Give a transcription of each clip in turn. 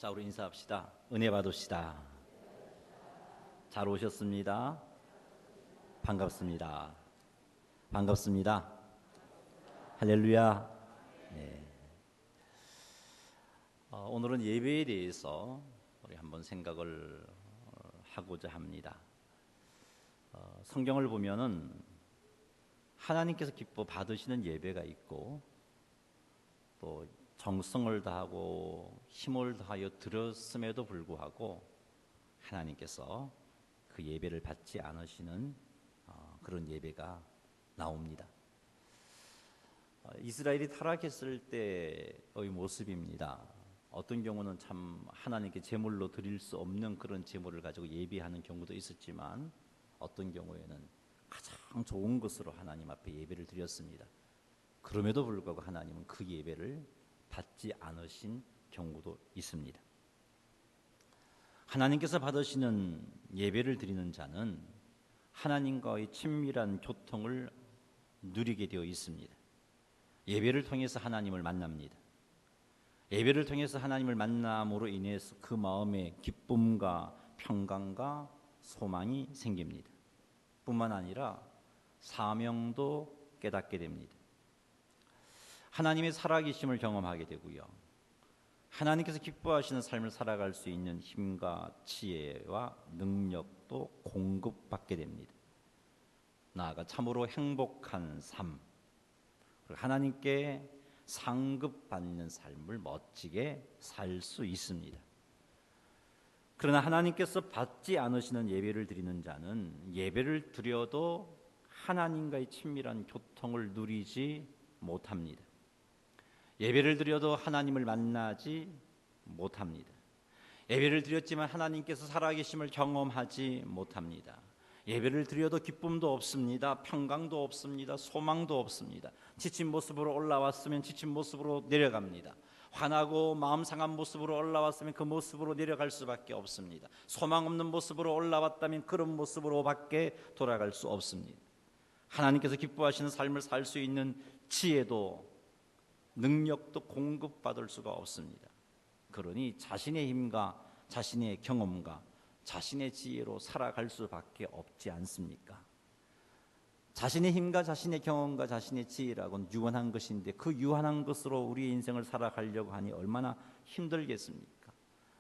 자, 우리 인사합시다. 은혜 받으시다. 잘 오셨습니다. 반갑습니다. 반갑습니다. 할렐루야. 네. 오늘은 예배에 대해서 우리 한번 생각을 하고자 합니다. 성경을 보면은 하나님께서 기뻐 받으시는 예배가 있고 또 정성을 다하고 힘을 다하여 드렸음에도 불구하고 하나님께서 그 예배를 받지 않으시는 그런 예배가 나옵니다. 이스라엘이 타락했을 때의 모습입니다. 어떤 경우는 참 하나님께 제물로 드릴 수 없는 그런 제물을 가지고 예배하는 경우도 있었지만 어떤 경우에는 가장 좋은 것으로 하나님 앞에 예배를 드렸습니다. 그럼에도 불구하고 하나님은 그 예배를 받지 않으신 경우도 있습니다. 하나님께서 받으시는 예배를 드리는 자는 하나님과의 친밀한 교통을 누리게 되어 있습니다. 예배를 통해서 하나님을 만납니다. 예배를 통해서 하나님을 만남으로 인해서 그 마음에 기쁨과 평강과 소망이 생깁니다. 뿐만 아니라 사명도 깨닫게 됩니다. 하나님의 살아계심을 경험하게 되고요. 하나님께서 기뻐하시는 삶을 살아갈 수 있는 힘과 지혜와 능력도 공급받게 됩니다. 나아가 참으로 행복한 삶, 그리고 하나님께 상급받는 삶을 멋지게 살 수 있습니다. 그러나 하나님께서 받지 않으시는 예배를 드리는 자는 예배를 드려도 하나님과의 친밀한 교통을 누리지 못합니다. 예배를 드려도 하나님을 만나지 못합니다. 예배를 드렸지만 하나님께서 살아계심을 경험하지 못합니다. 예배를 드려도 기쁨도 없습니다. 평강도 없습니다. 소망도 없습니다. 지친 모습으로 올라왔으면 지친 모습으로 내려갑니다. 화나고 마음 상한 모습으로 올라왔으면 그 모습으로 내려갈 수밖에 없습니다. 소망 없는 모습으로 올라왔다면 그런 모습으로 밖에 돌아갈 수 없습니다. 하나님께서 기뻐하시는 삶을 살 수 있는 지혜도 능력도 공급받을 수가 없습니다. 그러니 자신의 힘과 자신의 경험과 자신의 지혜로 살아갈 수밖에 없지 않습니까? 자신의 힘과 자신의 경험과 자신의 지혜라고는 유한한 것인데 그 유한한 것으로 우리의 인생을 살아가려고 하니 얼마나 힘들겠습니까?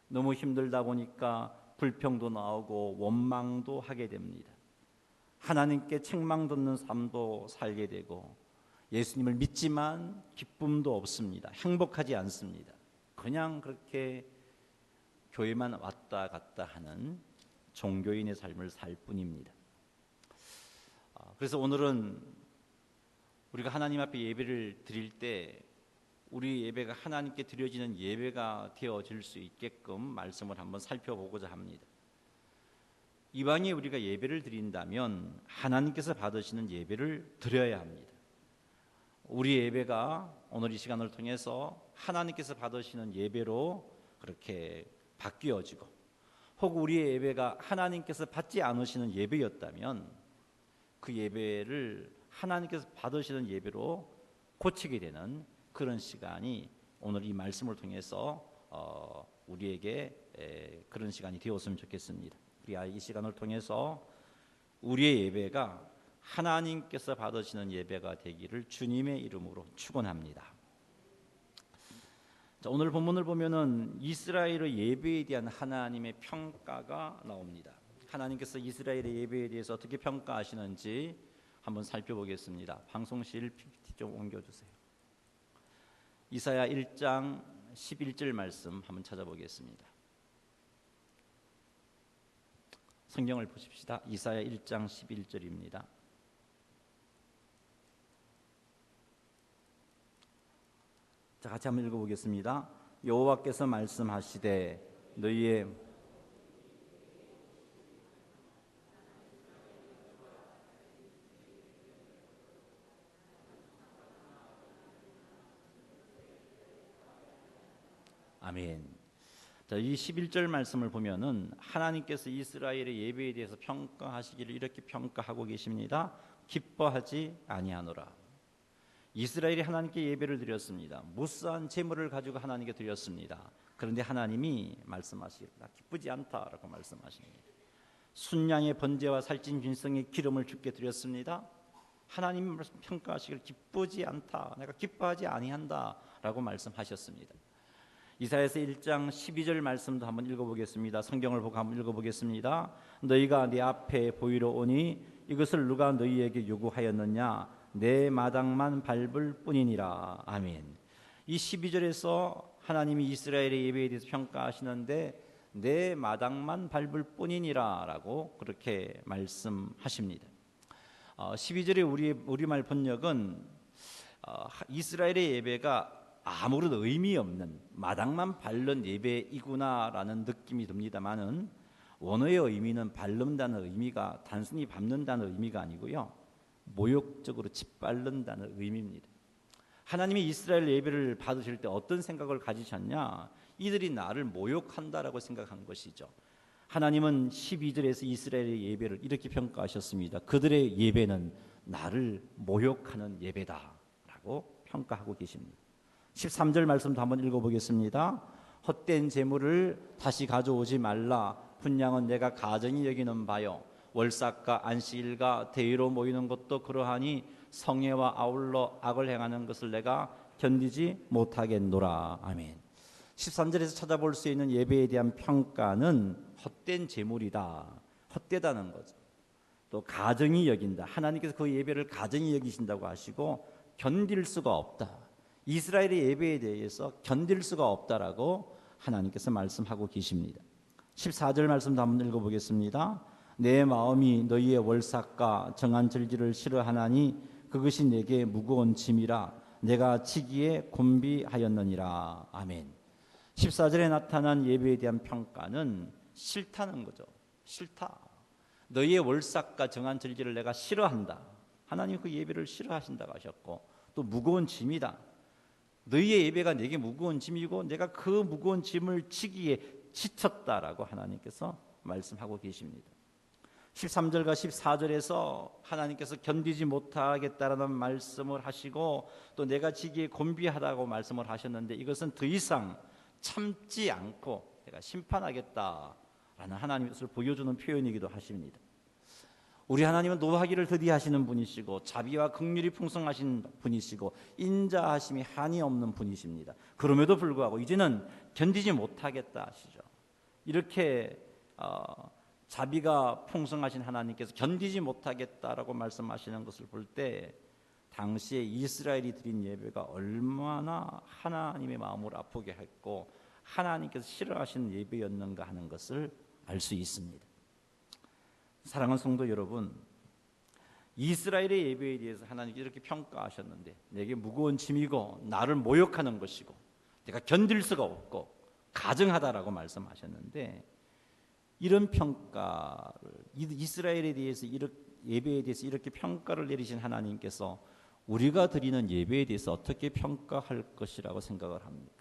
너무 힘들다 보니까 불평도 나오고 원망도 하게 됩니다. 하나님께 책망 듣는 삶도 살게 되고 예수님을 믿지만 기쁨도 없습니다. 행복하지 않습니다. 그냥 그렇게 교회만 왔다 갔다 하는 종교인의 삶을 살 뿐입니다. 그래서 오늘은 우리가 하나님 앞에 예배를 드릴 때 우리 예배가 하나님께 드려지는 예배가 되어질 수 있게끔 말씀을 한번 살펴보고자 합니다. 이왕에 우리가 예배를 드린다면 하나님께서 받으시는 예배를 드려야 합니다. 우리 예배가 오늘 이 시간을 통해서 하나님께서 받으시는 예배로 그렇게 바뀌어지고 혹은 우리의 예배가 하나님께서 받지 않으시는 예배였다면 그 예배를 하나님께서 받으시는 예배로 고치게 되는 그런 시간이 오늘 이 말씀을 통해서 우리에게 그런 시간이 되었으면 좋겠습니다. 우리 이 시간을 통해서 우리의 예배가 하나님께서 받으시는 예배가 되기를 주님의 이름으로 축원합니다. 자, 오늘 본문을 보면은 이스라엘의 예배에 대한 하나님의 평가가 나옵니다. 하나님께서 이스라엘의 예배에 대해서 어떻게 평가하시는지 한번 살펴보겠습니다. 방송실 PPT 좀 옮겨주세요. 이사야 1장 11절 말씀 한번 찾아보겠습니다. 성경을 보십시다. 이사야 1장 11절입니다. 자, 같이 한번 읽어보겠습니다. 여호와께서 말씀하시되 너희의 아멘. 자, 이 11절 말씀을 보면은 하나님께서 이스라엘의 예배에 대해서 평가하시기를 이렇게 평가하고 계십니다. 기뻐하지 아니하노라. 이스라엘이 하나님께 예배를 드렸습니다. 무수한 재물을 가지고 하나님께 드렸습니다. 그런데 하나님이 말씀하시기를 기쁘지 않다라고 말씀하십니다. 순양의 번제와 살찐 균성의 기름을 주께 드렸습니다. 하나님 평가하시기를 기쁘지 않다, 내가 기뻐하지 아니한다라고 말씀하셨습니다. 이사야서 1장 12절 말씀도 한번 읽어보겠습니다. 성경을 보고 한번 읽어보겠습니다. 너희가 내 앞에 보이러 오니 이것을 누가 너희에게 요구하였느냐? 내 마당만 밟을 뿐이니라. 아멘. 이 12절에서 하나님이 이스라엘의 예배에 대해서 평가하시는데 내 마당만 밟을 뿐이니라 라고 그렇게 말씀하십니다. 12절의 우리말 번역은 이스라엘의 예배가 아무런 의미 없는 마당만 밟는 예배이구나라는 느낌이 듭니다만은 원어의 의미는 밟는다는 의미가 단순히 밟는다는 의미가 아니고요, 모욕적으로 짓밟는다는 의미입니다. 하나님이 이스라엘 예배를 받으실 때 어떤 생각을 가지셨냐? 이들이 나를 모욕한다라고 생각한 것이죠. 하나님은 12절에서 이스라엘의 예배를 이렇게 평가하셨습니다. 그들의 예배는 나를 모욕하는 예배다라고 평가하고 계십니다. 13절 말씀도 한번 읽어보겠습니다. 헛된 재물을 다시 가져오지 말라. 분양은 내가 가정이 여기는 바요. 월삭과 안식일과 대의로 모이는 것도 그러하니 성애와 아울러 악을 행하는 것을 내가 견디지 못하겠노라. 아멘. 13절에서 찾아볼 수 있는 예배에 대한 평가는 헛된 재물이다, 헛되다는 거죠. 또 가정이 여긴다, 하나님께서 그 예배를 가정이 여기신다고 하시고 견딜 수가 없다, 이스라엘의 예배에 대해서 견딜 수가 없다라고 하나님께서 말씀하고 계십니다. 14절 말씀도 한번 읽어보겠습니다. 내 마음이 너희의 월삭과 정한 절기를 싫어하나니 그것이 내게 무거운 짐이라 내가 지기에 곤비하였느니라. 아멘. 14절에 나타난 예배에 대한 평가는 싫다는 거죠. 싫다. 너희의 월삭과 정한 절기를 내가 싫어한다. 하나님 그 예배를 싫어하신다고 하셨고, 또 무거운 짐이다. 너희의 예배가 내게 무거운 짐이고 내가 그 무거운 짐을 지기에 지쳤다라고 하나님께서 말씀하고 계십니다. 13절과 14절에서 하나님께서 견디지 못하겠다라는 말씀을 하시고 또 내가 지기에 곤비하다고 말씀을 하셨는데, 이것은 더 이상 참지 않고 내가 심판하겠다라는 하나님의 것을 보여주는 표현이기도 하십니다. 우리 하나님은 노하기를 더디하시는 분이시고 자비와 긍휼이 풍성하신 분이시고 인자하심이 한이 없는 분이십니다. 그럼에도 불구하고 이제는 견디지 못하겠다 하시죠. 이렇게 자비가 풍성하신 하나님께서 견디지 못하겠다라고 말씀하시는 것을 볼 때 당시에 이스라엘이 드린 예배가 얼마나 하나님의 마음을 아프게 했고 하나님께서 싫어하시는 예배였는가 하는 것을 알 수 있습니다. 사랑하는 성도 여러분, 이스라엘의 예배에 대해서 하나님께서 이렇게 평가하셨는데 내게 무거운 짐이고 나를 모욕하는 것이고 내가 견딜 수가 없고 가증하다라고 말씀하셨는데, 이런 평가를 이스라엘에 대해서 예배에 대해서 이렇게 평가를 내리신 하나님께서 우리가 드리는 예배에 대해서 어떻게 평가할 것이라고 생각을 합니까?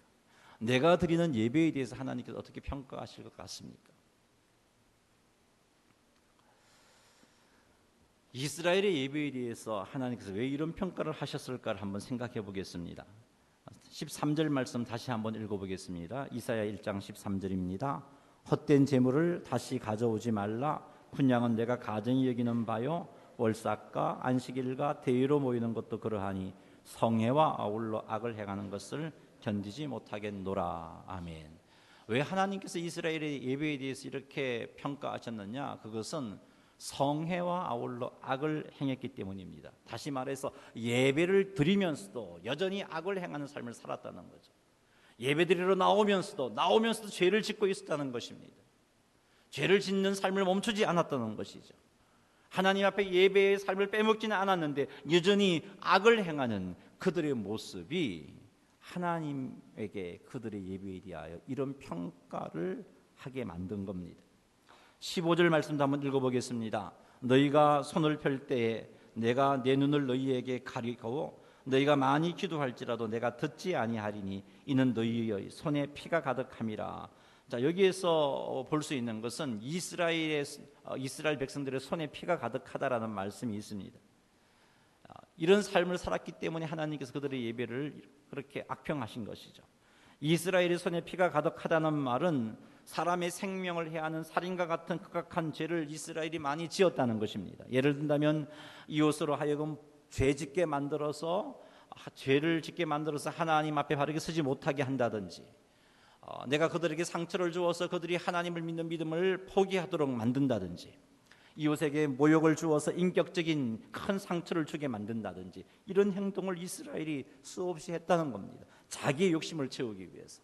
내가 드리는 예배에 대해서 하나님께서 어떻게 평가하실 것 같습니까? 이스라엘의 예배에 대해서 하나님께서 왜 이런 평가를 하셨을까를 한번 생각해 보겠습니다. 13절 말씀 다시 한번 읽어보겠습니다. 이사야 1장 13절입니다. 헛된 재물을 다시 가져오지 말라. 분양은 내가 가정이 여기는 바요. 월삭과 안식일과 대의로 모이는 것도 그러하니 성애와 아울러 악을 행하는 것을 견디지 못하겠노라. 아멘. 왜 하나님께서 이스라엘의 예배에 대해서 이렇게 평가하셨느냐? 그것은 성애와 아울러 악을 행했기 때문입니다. 다시 말해서 예배를 드리면서도 여전히 악을 행하는 삶을 살았다는 거죠. 예배드리러 나오면서도 죄를 짓고 있었다는 것입니다. 죄를 짓는 삶을 멈추지 않았다는 것이죠. 하나님 앞에 예배의 삶을 빼먹지는 않았는데 여전히 악을 행하는 그들의 모습이 하나님에게 그들의 예배에 대하여 이런 평가를 하게 만든 겁니다. 15절 말씀도 한번 읽어보겠습니다. 너희가 손을 펼 때에 내가 내 눈을 너희에게 가리고 너희가 많이 기도할지라도 내가 듣지 아니하리니 이는 너희의 손에 피가 가득함이라. 자, 여기에서 볼 수 있는 것은 이스라엘 백성들의 손에 피가 가득하다라는 말씀이 있습니다. 이런 삶을 살았기 때문에 하나님께서 그들의 예배를 그렇게 악평하신 것이죠. 이스라엘의 손에 피가 가득하다는 말은 사람의 생명을 해하는 살인과 같은 극악한 죄를 이스라엘이 많이 지었다는 것입니다. 예를 든다면 이웃으로 하여금 죄를 짓게 만들어서 하나님 앞에 바르게 서지 못하게 한다든지, 내가 그들에게 상처를 주어서 그들이 하나님을 믿는 믿음을 포기하도록 만든다든지, 이웃에게 모욕을 주어서 인격적인 큰 상처를 주게 만든다든지, 이런 행동을 이스라엘이 수없이 했다는 겁니다. 자기의 욕심을 채우기 위해서.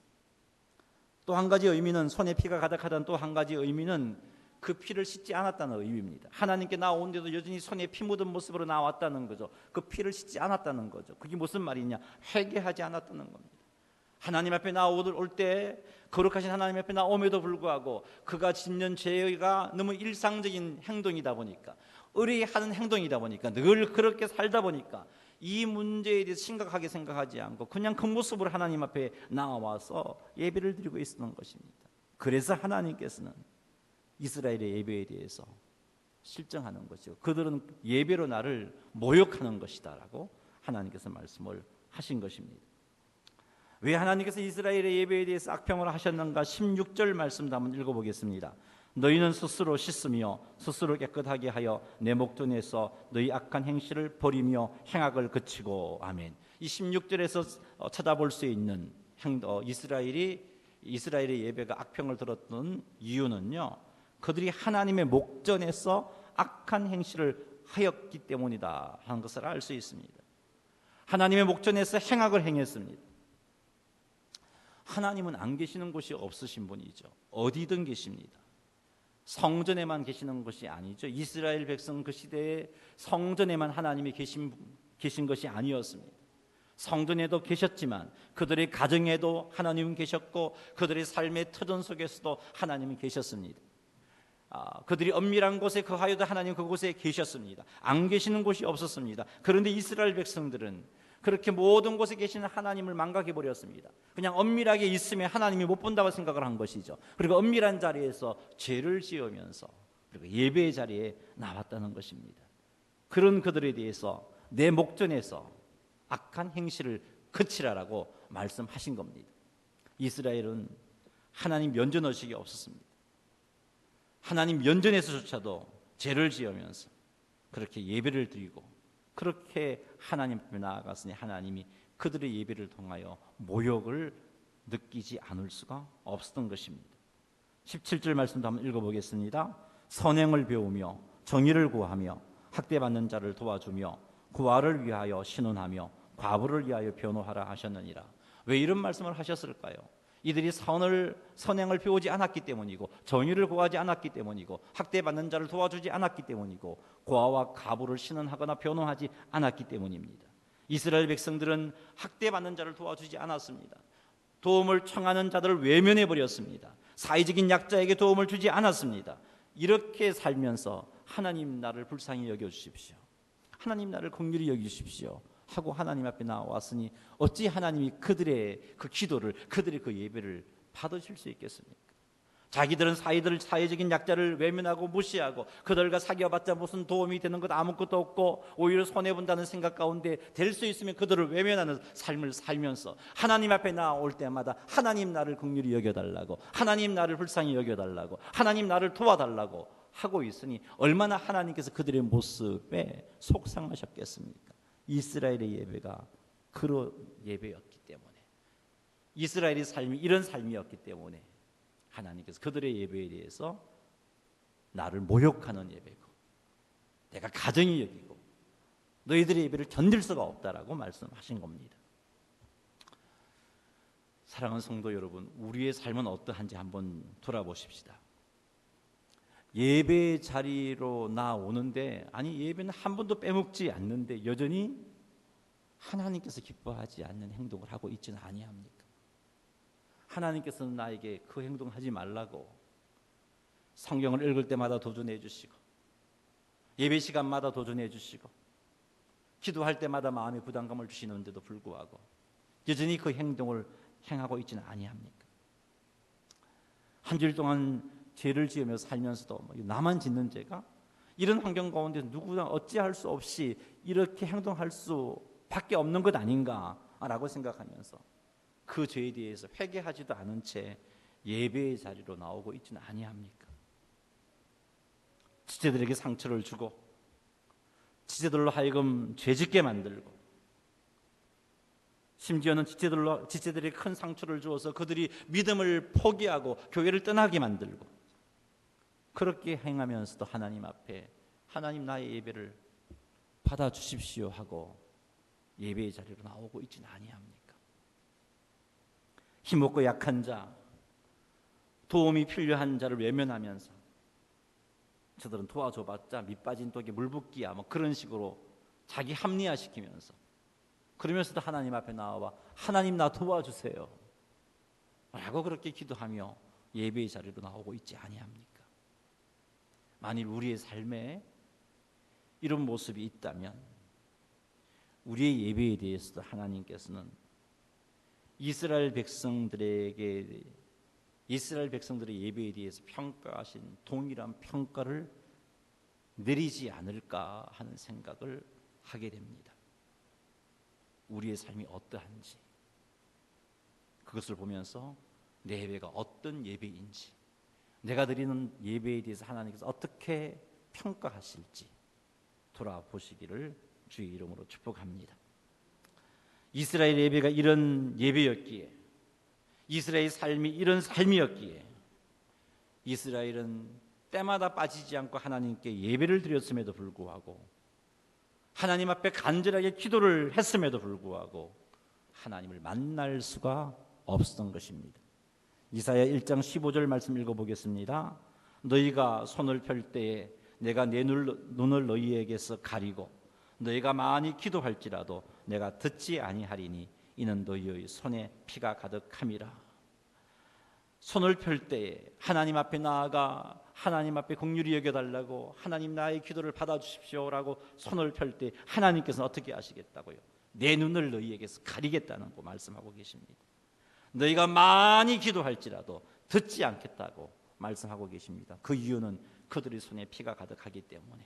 또 한 가지 의미는, 손에 피가 가득하다는 또 한 가지 의미는 그 피를 씻지 않았다는 의미입니다. 하나님께 나오는데도 여전히 손에 피 묻은 모습으로 나왔다는 거죠. 그 피를 씻지 않았다는 거죠. 그게 무슨 말이냐? 회개하지 않았다는 겁니다. 하나님 앞에 나올 때 거룩하신 하나님 앞에 나옴에도 불구하고 그가 짓는 죄가 너무 일상적인 행동이다 보니까, 의뢰하는 행동이다 보니까, 늘 그렇게 살다 보니까 이 문제에 대해서 심각하게 생각하지 않고 그냥 그 모습으로 하나님 앞에 나와서 예배를 드리고 있었던 것입니다. 그래서 하나님께서는 이스라엘의 예배에 대해서 실정하는 것이죠. 그들은 예배로 나를 모욕하는 것이다 라고 하나님께서 말씀을 하신 것입니다. 왜 하나님께서 이스라엘의 예배에 대해서 악평을 하셨는가? 16절 말씀도 한번 읽어보겠습니다. 너희는 스스로 씻으며 스스로 깨끗하게 하여 내 목전에서 너희 악한 행실을 버리며 행악을 그치고. 아멘. 이 16절에서 찾아볼 수 있는 이스라엘의 예배가 악평을 들었던 이유는요, 그들이 하나님의 목전에서 악한 행실을 하였기 때문이다 하는 것을 알 수 있습니다. 하나님의 목전에서 행악을 행했습니다. 하나님은 안 계시는 곳이 없으신 분이죠. 어디든 계십니다. 성전에만 계시는 것이 아니죠. 이스라엘 백성 그 시대에 성전에만 하나님이 계신 것이 아니었습니다. 성전에도 계셨지만 그들의 가정에도 하나님은 계셨고, 그들의 삶의 터전 속에서도 하나님은 계셨습니다. 그들이 엄밀한 곳에 거하여도 하나님 그곳에 계셨습니다. 안 계시는 곳이 없었습니다. 그런데 이스라엘 백성들은 그렇게 모든 곳에 계시는 하나님을 망각해버렸습니다. 그냥 엄밀하게 있으면 하나님이 못 본다고 생각을 한 것이죠. 그리고 엄밀한 자리에서 죄를 지으면서 그리고 예배의 자리에 나왔다는 것입니다. 그런 그들에 대해서 내 목전에서 악한 행실을 그치라라고 말씀하신 겁니다. 이스라엘은 하나님 면전의식이 없었습니다. 하나님 면전에서조차도 죄를 지으면서 그렇게 예배를 드리고 그렇게 하나님 앞에 나아갔으니 하나님이 그들의 예배를 통하여 모욕을 느끼지 않을 수가 없었던 것입니다. 17절 말씀도 한번 읽어보겠습니다. 선행을 배우며 정의를 구하며 학대받는 자를 도와주며 고아를 위하여 신원하며 과부를 위하여 변호하라 하셨느니라. 왜 이런 말씀을 하셨을까요? 이들이 선행을 배우지 않았기 때문이고, 정의를 구하지 않았기 때문이고, 학대받는 자를 도와주지 않았기 때문이고, 고아와 과부를 신원하거나 변호하지 않았기 때문입니다. 이스라엘 백성들은 학대받는 자를 도와주지 않았습니다. 도움을 청하는 자들을 외면해 버렸습니다. 사회적인 약자에게 도움을 주지 않았습니다. 이렇게 살면서 하나님 나를 불쌍히 여겨주십시오, 하나님 나를 긍휼히 여기십시오 하고 하나님 앞에 나왔으니 어찌 하나님이 그들의 그 기도를, 그들의 그 예배를 받으실 수 있겠습니까? 자기들은 사회적인 약자를 외면하고 무시하고 그들과 사귀어봤자 무슨 도움이 되는 것 아무것도 없고 오히려 손해본다는 생각 가운데 될 수 있으면 그들을 외면하는 삶을 살면서 하나님 앞에 나올 때마다 하나님 나를 긍휼히 여겨달라고, 하나님 나를 불쌍히 여겨달라고, 하나님 나를 도와달라고 하고 있으니 얼마나 하나님께서 그들의 모습에 속상하셨겠습니까? 이스라엘의 예배가 그런 예배였기 때문에, 이스라엘의 삶이 이런 삶이었기 때문에 하나님께서 그들의 예배에 대해서 나를 모욕하는 예배고 내가 가정이 여기고 너희들의 예배를 견딜 수가 없다라고 말씀하신 겁니다. 사랑하는 성도 여러분, 우리의 삶은 어떠한지 한번 돌아보십시다. 예배 자리로 나오는데, 아니 예배는 한 번도 빼먹지 않는데 여전히 하나님께서 기뻐하지 않는 행동을 하고 있지는 아니합니까? 하나님께서는 나에게 그 행동을 하지 말라고 성경을 읽을 때마다 도전해 주시고, 예배 시간마다 도전해 주시고, 기도할 때마다 마음의 부담감을 주시는데도 불구하고 여전히 그 행동을 행하고 있지는 아니합니까? 한 주일 동안 죄를 지으며 살면서도 나만 짓는 죄가, 이런 환경 가운데 누구나 어찌할 수 없이 이렇게 행동할 수밖에 없는 것 아닌가라고 생각하면서 그 죄에 대해서 회개하지도 않은 채 예배의 자리로 나오고 있지는 아니합니까? 지체들에게 상처를 주고 지체들로 하여금 죄짓게 만들고, 심지어는 지체들에게 큰 상처를 주어서 그들이 믿음을 포기하고 교회를 떠나게 만들고, 그렇게 행하면서도 하나님 앞에 하나님 나의 예배를 받아주십시오 하고 예배의 자리로 나오고 있지는 아니합니까? 힘없고 약한 자, 도움이 필요한 자를 외면하면서 저들은 도와줘봤자 밑빠진 독에 물 붓기야 뭐 그런 식으로 자기 합리화시키면서, 그러면서도 하나님 앞에 나와 하나님 나 도와주세요 라고 그렇게 기도하며 예배의 자리로 나오고 있지 아니합니까? 만일 우리의 삶에 이런 모습이 있다면 우리의 예배에 대해서도 하나님께서는 이스라엘 백성들의 예배에 대해서 평가하신 동일한 평가를 내리지 않을까 하는 생각을 하게 됩니다. 우리의 삶이 어떠한지, 그것을 보면서 내 예배가 어떤 예배인지, 내가 드리는 예배에 대해서 하나님께서 어떻게 평가하실지 돌아보시기를 주의 이름으로 축복합니다. 이스라엘 예배가 이런 예배였기에, 이스라엘의 삶이 이런 삶이었기에 이스라엘은 때마다 빠지지 않고 하나님께 예배를 드렸음에도 불구하고, 하나님 앞에 간절하게 기도를 했음에도 불구하고 하나님을 만날 수가 없었던 것입니다. 이사야 1장 15절 말씀 읽어보겠습니다. 너희가 손을 펼 때에 내가 내 눈을 너희에게서 가리고 너희가 많이 기도할지라도 내가 듣지 아니하리니 이는 너희의 손에 피가 가득함이라. 손을 펼 때에 하나님 앞에 나아가 하나님 앞에 긍휼히 여겨달라고, 하나님 나의 기도를 받아주십시오라고 손을 펼 때 하나님께서는 어떻게 하시겠다고요? 내 눈을 너희에게서 가리겠다는 거 말씀하고 계십니다. 너희가 많이 기도할지라도 듣지 않겠다고 말씀하고 계십니다. 그 이유는 그들의 손에 피가 가득하기 때문에,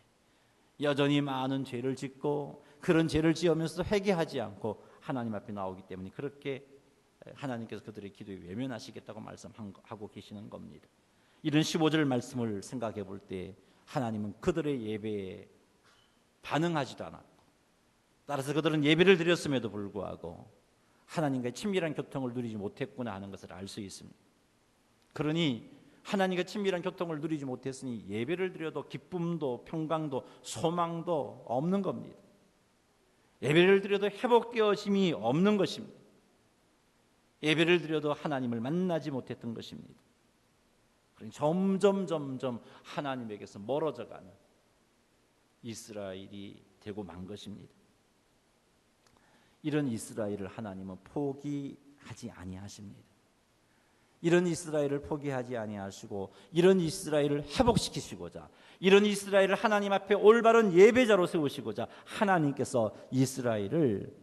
여전히 많은 죄를 짓고 그런 죄를 지으면서도 회개하지 않고 하나님 앞에 나오기 때문에 그렇게 하나님께서 그들의 기도에 외면하시겠다고 말씀하고 계시는 겁니다. 이런 15절 말씀을 생각해 볼 때 하나님은 그들의 예배에 반응하지도 않았고, 따라서 그들은 예배를 드렸음에도 불구하고 하나님과의 친밀한 교통을 누리지 못했구나 하는 것을 알 수 있습니다. 그러니 하나님과 친밀한 교통을 누리지 못했으니 예배를 드려도 기쁨도 평강도 소망도 없는 겁니다. 예배를 드려도 회복되어짐이 없는 것입니다. 예배를 드려도 하나님을 만나지 못했던 것입니다. 그러니 점점 하나님에게서 멀어져가는 이스라엘이 되고 만 것입니다. 이런 이스라엘을 하나님은 포기하지 아니하십니다. 이런 이스라엘을 포기하지 아니하시고 이런 이스라엘을 회복시키시고자, 이런 이스라엘을 하나님 앞에 올바른 예배자로 세우시고자 하나님께서 이스라엘을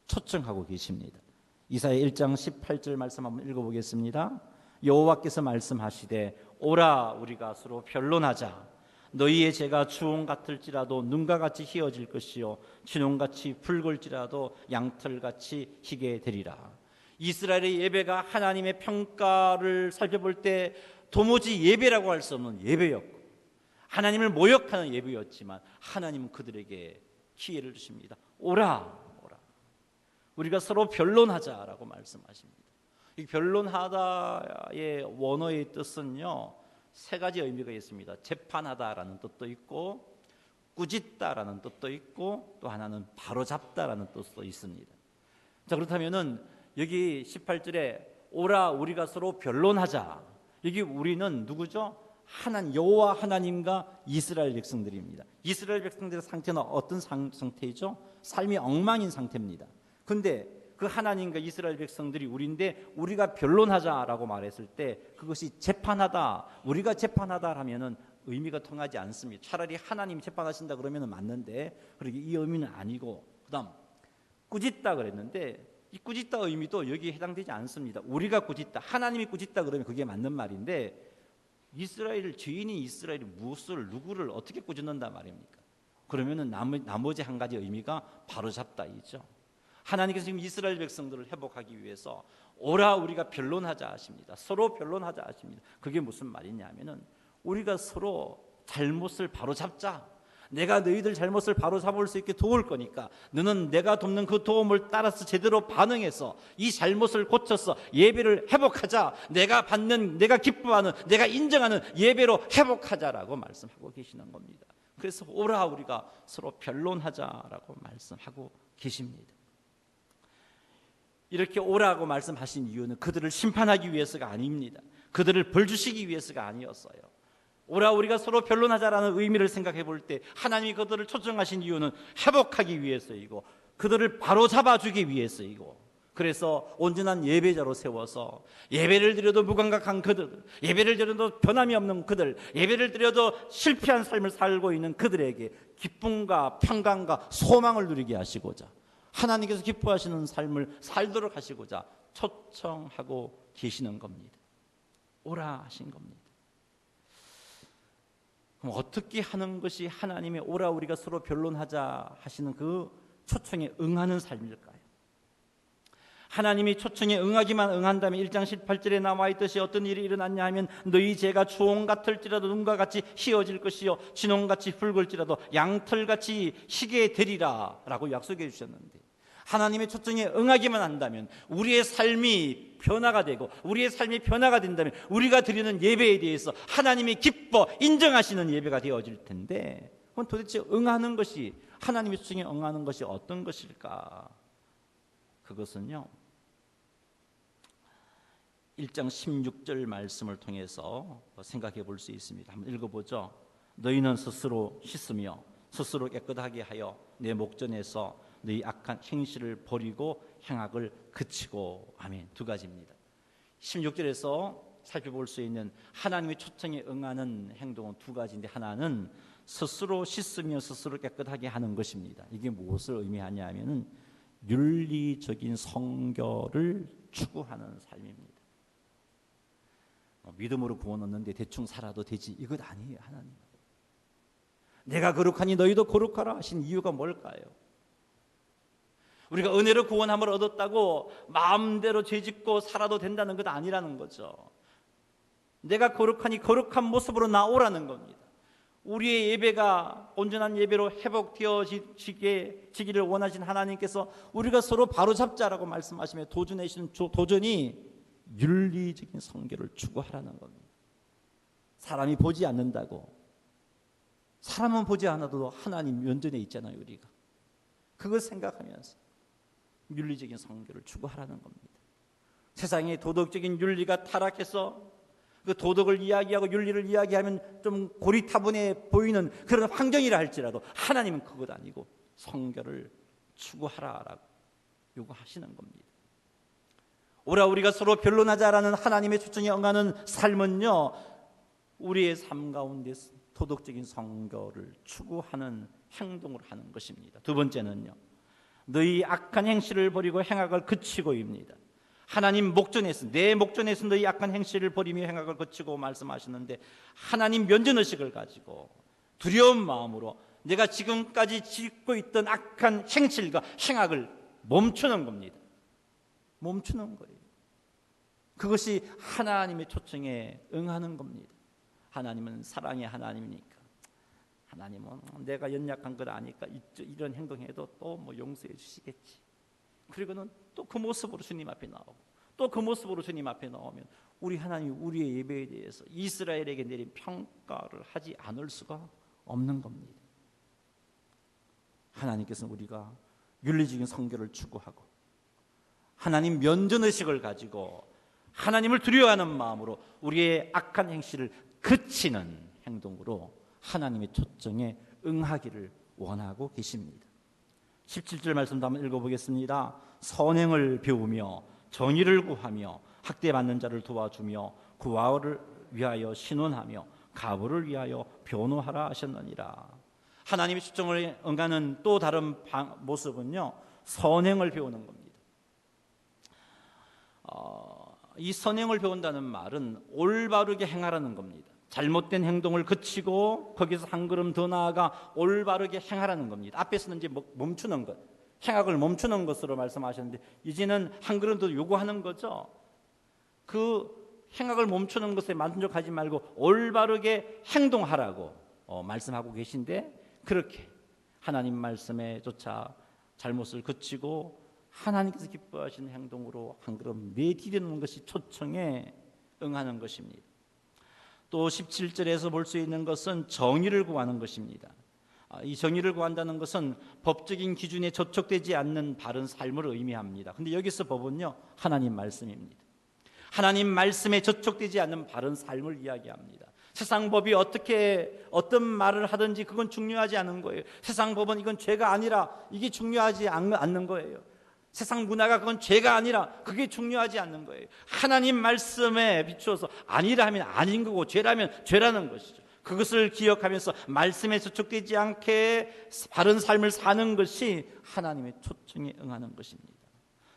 초청하고 계십니다. 이사야 1장 18절 말씀 한번 읽어보겠습니다. 여호와께서 말씀하시되 오라 우리가 서로 변론하자. 너희의 죄가 주홍 같을지라도 눈과 같이 희어질 것이요 진홍같이 붉을지라도 양털같이 희게 되리라. 이스라엘의 예배가 하나님의 평가를 살펴볼 때 도무지 예배라고 할 수 없는 예배였고, 하나님을 모욕하는 예배였지만 하나님은 그들에게 기회를 주십니다. 오라 우리가 서로 변론하자라고 말씀하십니다. 이 변론하다의 원어의 뜻은요, 세 가지 의미가 있습니다. 재판하다라는 뜻도 있고, 꾸짖다라는 뜻도 있고, 또 하나는 바로잡다라는 뜻도 있습니다. 자, 그렇다면은 여기 18절에 오라 우리가 서로 변론하자, 여기 우리는 누구죠? 여호와 하나님과 이스라엘 백성들입니다. 이스라엘 백성들의 상태는 어떤 상태이죠? 삶이 엉망인 상태입니다. 근데 그 하나님과 이스라엘 백성들이 우리인데 우리가 변론하자라고 말했을 때 그것이 재판하다, 우리가 재판하다 하면은 의미가 통하지 않습니다. 차라리 하나님이 재판하신다 그러면 맞는데, 그러게 이 의미는 아니고, 그다음 꾸짖다 그랬는데 이 꾸짖다 의미도 여기에 해당되지 않습니다. 우리가 꾸짖다, 하나님이 꾸짖다 그러면 그게 맞는 말인데, 죄인이 이스라엘이 누구를 어떻게 꾸짖는다 말입니까? 그러면은 나머지 한 가지 의미가 바로잡다이죠. 하나님께서 지금 이스라엘 백성들을 회복하기 위해서 오라 우리가 변론하자 하십니다. 서로 변론하자 하십니다. 그게 무슨 말이냐면은 우리가 서로 잘못을 바로잡자. 내가 너희들 잘못을 바로잡을 수 있게 도울 거니까 너는 내가 돕는 그 도움을 따라서 제대로 반응해서 이 잘못을 고쳐서 예배를 회복하자. 내가 기뻐하는, 내가 인정하는 예배로 회복하자라고 말씀하고 계시는 겁니다. 그래서 오라 우리가 서로 변론하자라고 말씀하고 계십니다. 이렇게 오라고 말씀하신 이유는 그들을 심판하기 위해서가 아닙니다. 그들을 벌 주시기 위해서가 아니었어요. 오라 우리가 서로 변론하자라는 의미를 생각해 볼 때 하나님이 그들을 초청하신 이유는 회복하기 위해서이고 그들을 바로잡아주기 위해서이고, 그래서 온전한 예배자로 세워서 예배를 드려도 무감각한 그들, 예배를 드려도 변함이 없는 그들, 예배를 드려도 실패한 삶을 살고 있는 그들에게 기쁨과 평강과 소망을 누리게 하시고자, 하나님께서 기뻐하시는 삶을 살도록 하시고자 초청하고 계시는 겁니다. 오라 하신 겁니다. 그럼 어떻게 하는 것이 하나님의 오라 우리가 서로 변론하자 하시는 그 초청에 응하는 삶일까요? 하나님이 초청에 응하기만 응한다면 1장 18절에 나와 있듯이 어떤 일이 일어났냐 하면 너희 죄가 주홍 같을지라도 눈과 같이 희어질 것이요 진홍같이 붉을지라도 양털같이 희게 되리라 라고 약속해 주셨는데, 하나님의 초청에 응하기만 한다면 우리의 삶이 변화가 되고, 우리의 삶이 변화가 된다면 우리가 드리는 예배에 대해서 하나님이 기뻐 인정하시는 예배가 되어질 텐데, 그럼 도대체 응하는 것이, 하나님의 초청에 응하는 것이 어떤 것일까? 그것은요 1장 16절 말씀을 통해서 생각해 볼 수 있습니다. 한번 읽어보죠. 너희는 스스로 씻으며 스스로 깨끗하게 하여 내 목전에서 너희 악한 행실을 버리고 행악을 그치고. 아멘. 두 가지입니다. 16절에서 살펴볼 수 있는 하나님의 초청에 응하는 행동은 두 가지인데, 하나는 스스로 씻으며 스스로 깨끗하게 하는 것입니다. 이게 무엇을 의미하냐 하면은 윤리적인 성결을 추구하는 삶입니다. 믿음으로 구원 얻는데 대충 살아도 되지, 이것 아니에요. 하나님 내가 거룩하니 너희도 거룩하라 하신 이유가 뭘까요? 우리가 은혜로 구원함을 얻었다고 마음대로 죄짓고 살아도 된다는 것 아니라는 거죠. 내가 거룩하니 거룩한 모습으로 나오라는 겁니다. 우리의 예배가 온전한 예배로 회복되어지기를 원하신 하나님께서 우리가 서로 바로잡자라고 말씀하시며 도전하시는 도전이 윤리적인 성결을 추구하라는 겁니다. 사람이 보지 않는다고, 사람은 보지 않아도 하나님 면전에 있잖아요. 우리가 그걸 생각하면서 윤리적인 성결을 추구하라는 겁니다. 세상의 도덕적인 윤리가 타락해서 그 도덕을 이야기하고 윤리를 이야기하면 좀 고리타분해 보이는 그런 환경이라 할지라도 하나님은 그것 아니고 성결을 추구하라라고 요구하시는 겁니다. 오라 우리가 서로 변론하자라는 하나님의 초청에 응하는 삶은요, 우리의 삶 가운데 도덕적인 성결을 추구하는 행동을 하는 것입니다. 두 번째는요, 너희 악한 행실을 버리고 행악을 그치고입니다. 하나님 목전에서, 내 목전에서 너희 악한 행실을 버리며 행악을 그치고 말씀하시는데, 하나님 면전의식을 가지고 두려운 마음으로 내가 지금까지 짓고 있던 악한 행실과 행악을 멈추는 겁니다. 멈추는 거예요. 그것이 하나님의 초청에 응하는 겁니다. 하나님은 사랑의 하나님이니까, 하나님은 내가 연약한 걸 아니까 이런 행동해도 또 뭐 용서해 주시겠지. 그리고는 또 그 모습으로 주님 앞에 나오고, 또 그 모습으로 주님 앞에 나오면 우리 하나님이 우리의 예배에 대해서 이스라엘에게 내린 평가를 하지 않을 수가 없는 겁니다. 하나님께서는 우리가 윤리적인 성결을 추구하고 하나님 면전의식을 가지고 하나님을 두려워하는 마음으로 우리의 악한 행실을 그치는 행동으로 하나님의 초청에 응하기를 원하고 계십니다. 17절 말씀도 한번 읽어보겠습니다. 선행을 배우며 정의를 구하며 학대받는 자를 도와주며 구하를 위하여 신원하며 가부를 위하여 변호하라 하셨느니라. 하나님의 초청을 응하는 또 다른 모습은요, 선행을 배우는 겁니다. 이 선행을 배운다는 말은 올바르게 행하라는 겁니다. 잘못된 행동을 그치고 거기서 한 걸음 더 나아가 올바르게 행하라는 겁니다. 앞에서는 이제 멈추는 것, 행악을 멈추는 것으로 말씀하셨는데 이제는 한 걸음 더 요구하는 거죠. 그 행악을 멈추는 것에 만족하지 말고 올바르게 행동하라고 말씀하고 계신데, 그렇게 하나님 말씀에 쫓아 잘못을 그치고 하나님께서 기뻐하시는 행동으로 한 걸음 내디디는 것이 초청에 응하는 것입니다. 또 17절에서 볼 수 있는 것은 정의를 구하는 것입니다. 이 정의를 구한다는 것은 법적인 기준에 저촉되지 않는 바른 삶을 의미합니다. 근데 여기서 법은요, 하나님 말씀입니다. 하나님 말씀에 저촉되지 않는 바른 삶을 이야기합니다. 세상 법이 어떤 말을 하든지 그건 중요하지 않은 거예요. 세상 법은 이건 죄가 아니라 이게 중요하지 않는 거예요. 세상 문화가 그건 죄가 아니라 그게 중요하지 않는 거예요. 하나님 말씀에 비추어서 아니라 하면 아닌 거고 죄라면 죄라는 것이죠. 그것을 기억하면서 말씀에 저촉되지 않게 바른 삶을 사는 것이 하나님의 초청에 응하는 것입니다.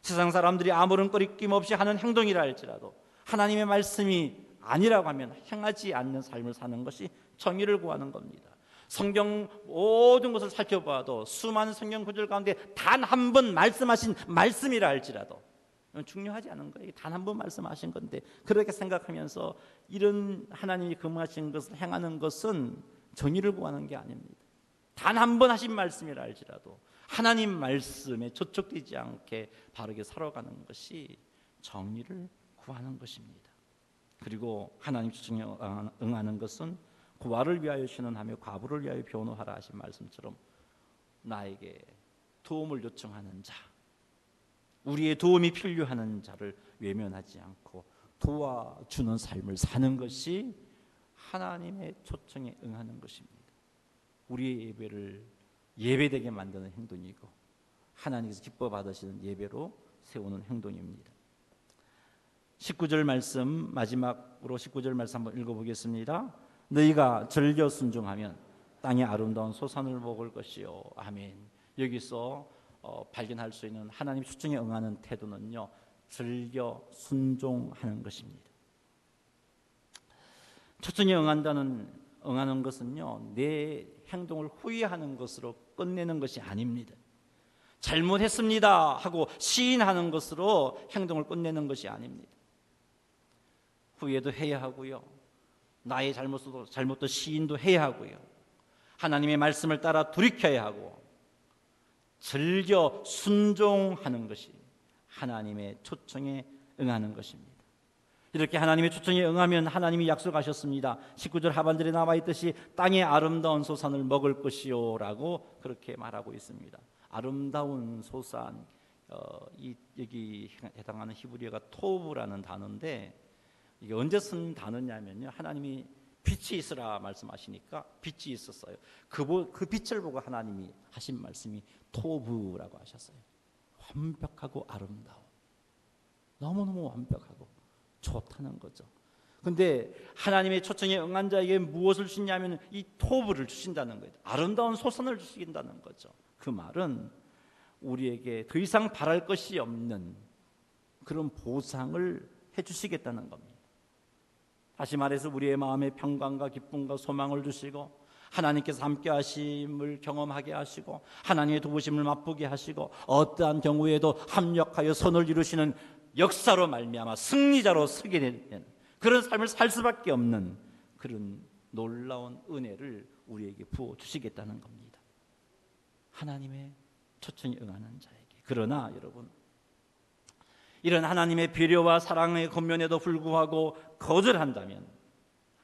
세상 사람들이 아무런 꺼리낌 없이 하는 행동이라 할지라도 하나님의 말씀이 아니라고 하면 행하지 않는 삶을 사는 것이 정의를 구하는 겁니다. 성경 모든 것을 살펴봐도 수많은 성경 구절 가운데 단 한 번 말씀하신 말씀이라 할지라도 중요하지 않은 거예요. 단 한 번 말씀하신 건데, 그렇게 생각하면서 이런 하나님이 금하신 것을 행하는 것은 정의를 구하는 게 아닙니다. 단 한 번 하신 말씀이라 할지라도 하나님 말씀에 저촉되지 않게 바르게 살아가는 것이 정의를 구하는 것입니다. 그리고 하나님 초청에 응하는 것은 고아를 위하여 신원하며 과부를 위하여 변호하라 하신 말씀처럼 나에게 도움을 요청하는 자, 우리의 도움이 필요한 자를 외면하지 않고 도와주는 삶을 사는 것이 하나님의 초청에 응하는 것입니다. 우리의 예배를 예배되게 만드는 행동이고 하나님께서 기뻐 받으시는 예배로 세우는 행동입니다. 19절 말씀, 마지막으로 19절 말씀 한번 읽어보겠습니다. 너희가 즐겨 순종하면 땅의 아름다운 소산을 먹을 것이요. 아멘. 여기서 발견할 수 있는 하나님 초청에 응하는 태도는요, 즐겨 순종하는 것입니다. 초청에 응하는 것은요, 내 행동을 후회하는 것으로 끝내는 것이 아닙니다. 잘못했습니다 하고 시인하는 것으로 행동을 끝내는 것이 아닙니다. 후회도 해야 하고요, 나의 잘못도 시인도 해야 하고요, 하나님의 말씀을 따라 돌이켜야 하고 즐겨 순종하는 것이 하나님의 초청에 응하는 것입니다. 이렇게 하나님의 초청에 응하면 하나님이 약속하셨습니다. 19절 하반절에 나와 있듯이 땅의 아름다운 소산을 먹을 것이요 라고 그렇게 말하고 있습니다. 아름다운 소산, 여기 해당하는 히브리어가 토브라는 단어인데, 이게 언제 쓴 단어냐면요, 하나님이 빛이 있으라 말씀하시니까 빛이 있었어요. 그 빛을 보고 하나님이 하신 말씀이 토브라고 하셨어요. 완벽하고 아름다워, 너무너무 완벽하고 좋다는 거죠. 근데 하나님의 초청에 응한 자에게 무엇을 주시냐면 이 토브를 주신다는 거예요. 아름다운 소선을 주신다는 거죠. 그 말은 우리에게 더 이상 바랄 것이 없는 그런 보상을 해주시겠다는 겁니다. 다시 말해서 우리의 마음에 평강과 기쁨과 소망을 주시고 하나님께서 함께 하심을 경험하게 하시고 하나님의 도우심을 맛보게 하시고 어떠한 경우에도 합력하여 선을 이루시는 역사로 말미암아 승리자로 서게 되는 그런 삶을 살 수밖에 없는 그런 놀라운 은혜를 우리에게 부어주시겠다는 겁니다. 하나님의 초청에 응하는 자에게. 그러나 여러분, 이런 하나님의 배려와 사랑의 권면에도 불구하고 거절한다면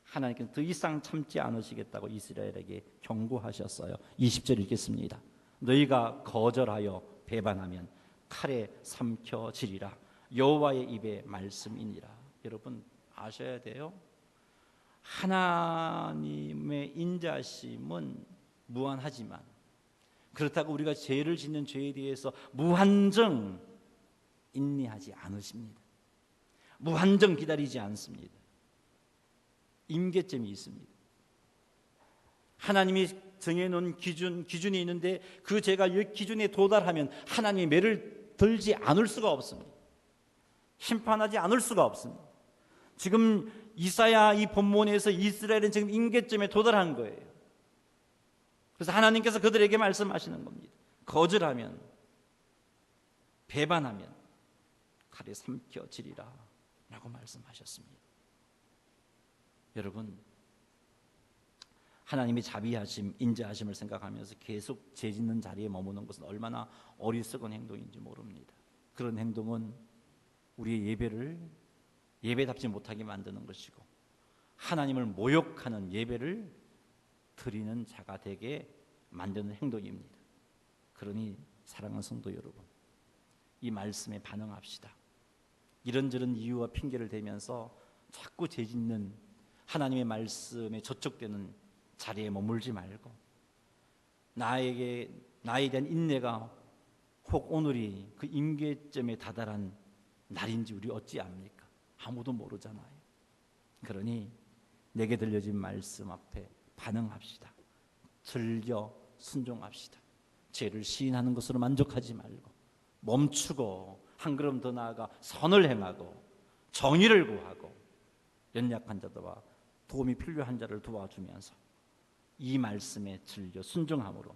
하나님께서 더 이상 참지 않으시겠다고 이스라엘에게 경고하셨어요. 20절 읽겠습니다. 너희가 거절하여 배반하면 칼에 삼켜지리라. 여호와의 입의 말씀이니라. 여러분 아셔야 돼요. 하나님의 인자심은 무한하지만 그렇다고 우리가 죄를 짓는 죄에 대해서 무한정 인내하지 않으십니다. 무한정 기다리지 않습니다. 임계점이 있습니다. 하나님이 정해놓은 기준이 있는데 그 죄가 이 기준에 도달하면 하나님이 매를 들지 않을 수가 없습니다. 심판하지 않을 수가 없습니다. 지금 이사야 이 본문에서 이스라엘은 지금 임계점에 도달한 거예요. 그래서 하나님께서 그들에게 말씀하시는 겁니다. 거절하면 배반하면 칼에 삼켜지리라 라고 말씀하셨습니다. 여러분, 하나님의 자비하심, 인자하심을 생각하면서 계속 죄짓는 자리에 머무는 것은 얼마나 어리석은 행동인지 모릅니다. 그런 행동은 우리의 예배를 예배답지 못하게 만드는 것이고 하나님을 모욕하는 예배를 드리는 자가 되게 만드는 행동입니다. 그러니 사랑하는 성도 여러분, 이 말씀에 반응합시다. 이런저런 이유와 핑계를 대면서 자꾸 죄짓는 하나님의 말씀에 저촉되는 자리에 머물지 말고 나에 대한 인내가 혹 오늘이 그 임계점에 다다란 날인지 우리 어찌 압니까? 아무도 모르잖아요. 그러니 내게 들려진 말씀 앞에 반응합시다. 즐겨 순종합시다. 죄를 시인하는 것으로 만족하지 말고 멈추고 한 걸음 더 나아가 선을 행하고 정의를 구하고 연약한 자들과 도움이 필요한 자를 도와주면서 이 말씀에 즐겨 순종함으로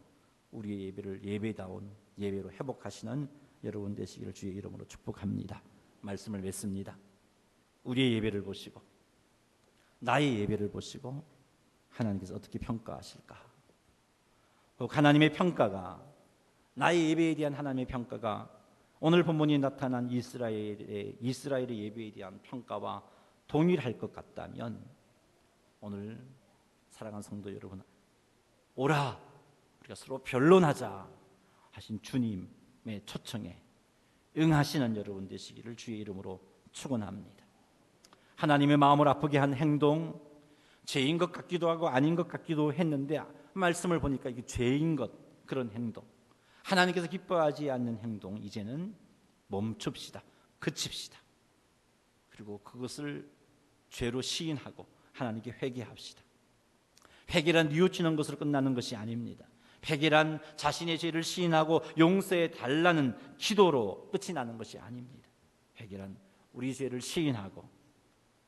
우리의 예배를 예배다운 예배로 회복하시는 여러분 되시기를 주의 이름으로 축복합니다. 말씀을 맺습니다. 우리의 예배를 보시고 나의 예배를 보시고 하나님께서 어떻게 평가하실까? 혹 하나님의 평가가, 나의 예배에 대한 하나님의 평가가 오늘 본문이 나타난 이스라엘의 예배에 대한 평가와 동일할 것 같다면 오늘 사랑하는 성도 여러분, 오라 우리가 서로 변론하자 하신 주님의 초청에 응하시는 여러분 되시기를 주의 이름으로 축원합니다. 하나님의 마음을 아프게 한 행동, 죄인 것 같기도 하고 아닌 것 같기도 했는데 말씀을 보니까 이게 죄인 것, 그런 행동, 하나님께서 기뻐하지 않는 행동, 이제는 멈춥시다. 그칩시다. 그리고 그것을 죄로 시인하고 하나님께 회개합시다. 회개란 뉘우치는 것으로 끝나는 것이 아닙니다. 회개란 자신의 죄를 시인하고 용서해 달라는 기도로 끝이 나는 것이 아닙니다. 회개란 우리 죄를 시인하고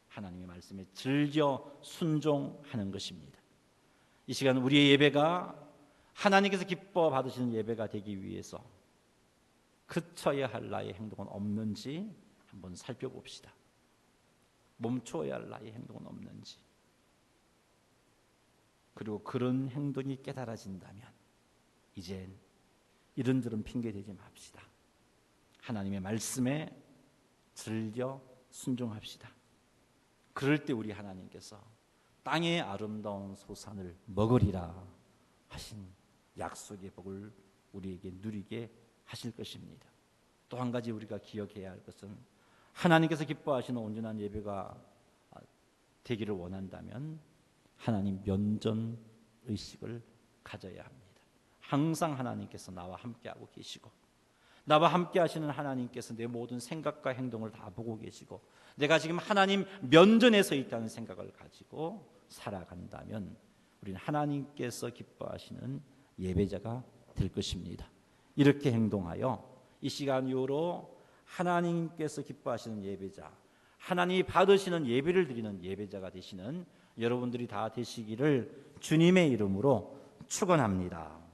하나님의 말씀에 즐겨 순종하는 것입니다. 이 시간 우리의 예배가 하나님께서 기뻐 받으시는 예배가 되기 위해서 그쳐야 할 나의 행동은 없는지 한번 살펴봅시다. 멈춰야 할 나의 행동은 없는지, 그리고 그런 행동이 깨달아진다면 이젠 이런저런 핑계 대지 맙시다. 하나님의 말씀에 즐겨 순종합시다. 그럴 때 우리 하나님께서 땅의 아름다운 소산을 먹으리라 하신 약속의 복을 우리에게 누리게 하실 것입니다. 또 한 가지 우리가 기억해야 할 것은 하나님께서 기뻐하시는 온전한 예배가 되기를 원한다면 하나님 면전 의식을 가져야 합니다. 항상 하나님께서 나와 함께하고 계시고 나와 함께 하시는 하나님께서 내 모든 생각과 행동을 다 보고 계시고 내가 지금 하나님 면전에 서 있다는 생각을 가지고 살아간다면 우리는 하나님께서 기뻐하시는 예배자가 될 것입니다. 이렇게 행동하여 이 시간 이후로 하나님께서 기뻐하시는 예배자, 하나님이 받으시는 예배를 드리는 예배자가 되시는 여러분들이 다 되시기를 주님의 이름으로 축원합니다.